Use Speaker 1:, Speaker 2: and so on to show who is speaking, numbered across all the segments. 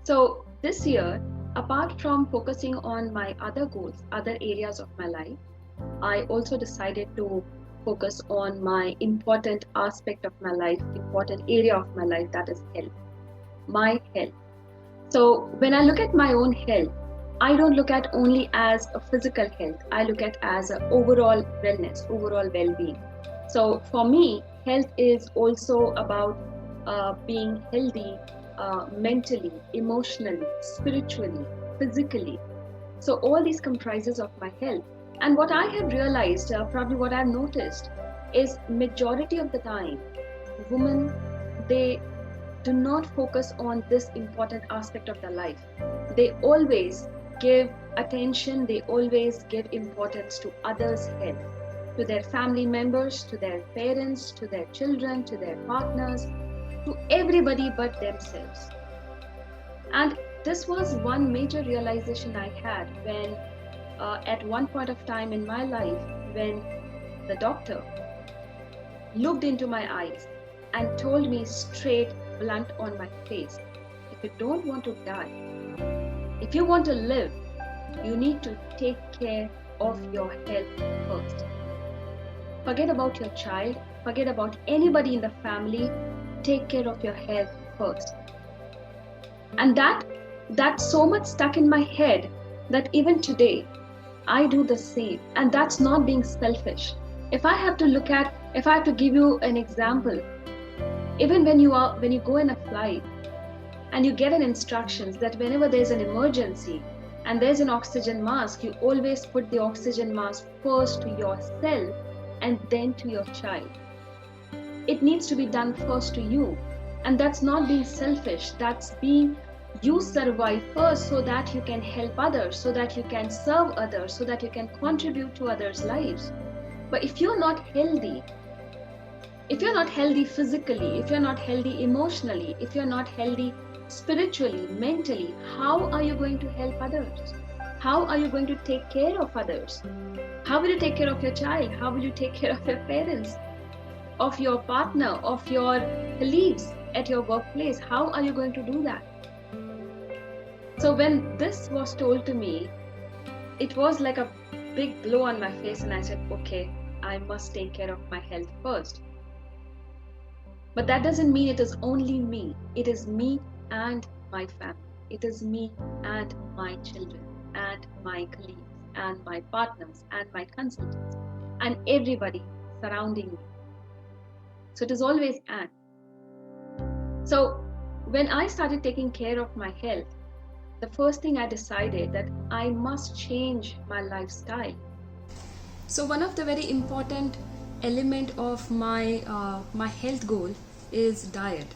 Speaker 1: So this year, apart from focusing on my other goals, other areas of my life, I also decided to focus on my important aspect of my life, important area of my life, that is health, my health. So when I look at my own health, I don't look at only as a physical health. I look at as a overall wellness, overall well-being. So for me, health is also about being healthy mentally, emotionally, spiritually, physically. So all these comprises of my health. And what I have realized, probably what I've noticed, is majority of the time, women, they do not focus on this important aspect of their life. They always give attention, they always give importance to others' health, to their family members, to their parents, to their children, to their partners, to everybody but themselves. And this was one major realization I had when, at one point of time in my life, when the doctor looked into my eyes and told me straight, blunt on my face, if you don't want to die, if you want to live, you need to take care of your health first. Forget about your child, forget about anybody in the family, take care of your health first. And that so much stuck in my head that even today I do the same. And that's not being selfish. If I have to give you an example, even when you go in a flight and you get an instructions that whenever there's an emergency and there's an oxygen mask, you always put the oxygen mask first to yourself and then to your child. It needs to be done first to you. And that's not being selfish. That's being, you survive first so that you can help others, so that you can serve others, so that you can contribute to others' lives. But if you're not healthy physically, if you're not healthy emotionally, if you're not healthy spiritually, mentally, how are you going to help others? How are you going to take care of others? How will you take care of your child? How will you take care of your parents, of your partner, of your colleagues at your workplace? How are you going to do that? So when this was told to me, it was like a big blow on my face, and I said, okay, I must take care of my health first. But that doesn't mean it is only me. It is me and my family. It is me and my children and my colleagues and my partners and my consultants and everybody surrounding me. So it is always and. So when I started taking care of my health, the first thing I decided that I must change my lifestyle. So one of the very important element of my health goal is diet.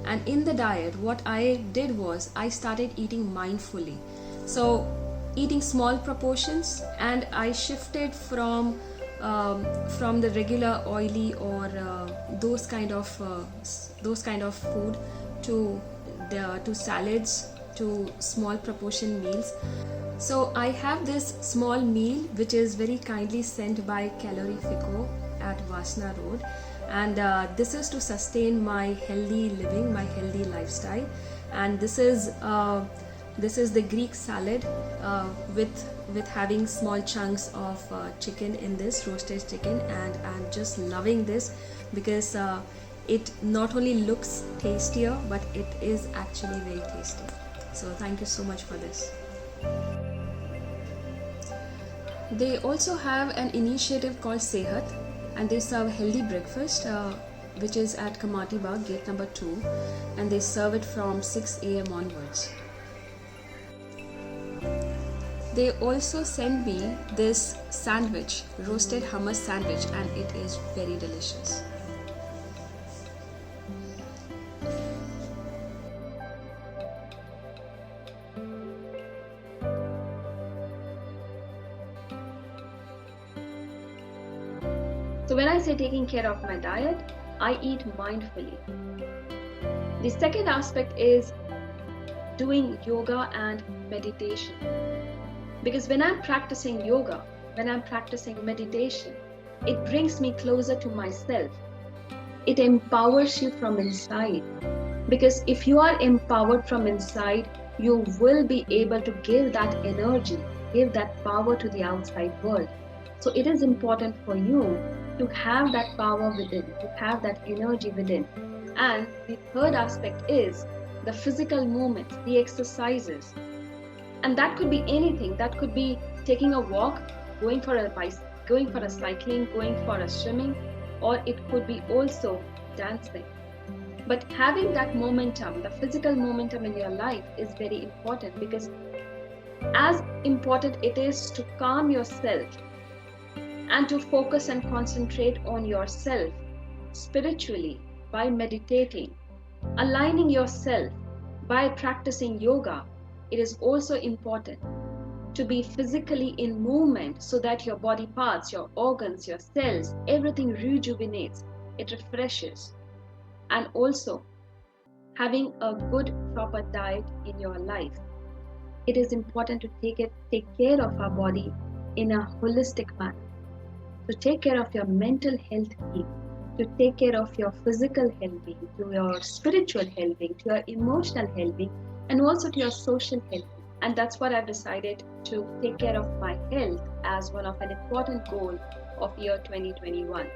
Speaker 1: And in the diet, what I did was I started eating mindfully. So eating small proportions, and I shifted from the regular oily or those kind of food to salads, to small proportion meals. So I have this small meal which is very kindly sent by Calorifico at Vasna Road, and this is to sustain my healthy living, my healthy lifestyle. And this is the Greek salad with having small chunks of chicken in this, roasted chicken, and I'm just loving this because it not only looks tastier but it is actually very tasty. So thank you so much for this. They also have an initiative called Sehat, and they serve healthy breakfast which is at Kamati Bagh, gate number 2, and they serve it from 6 a.m. onwards. They also send me this sandwich, roasted hummus sandwich, and it is very delicious. So when I say taking care of my diet, I eat mindfully. The second aspect is doing yoga and meditation. Because when I'm practicing yoga, when I'm practicing meditation, it brings me closer to myself. It empowers you from inside. Because if you are empowered from inside, you will be able to give that energy, give that power to the outside world. So it is important for you to have that power within, to have that energy within. And the third aspect is the physical movement, the exercises. And that could be anything. That could be taking a walk, going for a going for a cycling, going for a swimming, or it could be also dancing. But having that momentum, the physical momentum in your life is very important, because as important it is to calm yourself and to focus and concentrate on yourself spiritually by meditating, aligning yourself by practicing yoga. It is also important to be physically in movement so that your body parts, your organs, your cells, everything rejuvenates, it refreshes. And also having a good proper diet in your life. It is important to take care of our body in a holistic manner. To take care of your mental health being, to take care of your physical health being, to your spiritual health being, to your emotional health being, and also to your social health. And that's what I've decided to take care of my health as one of an important goal of year 2021.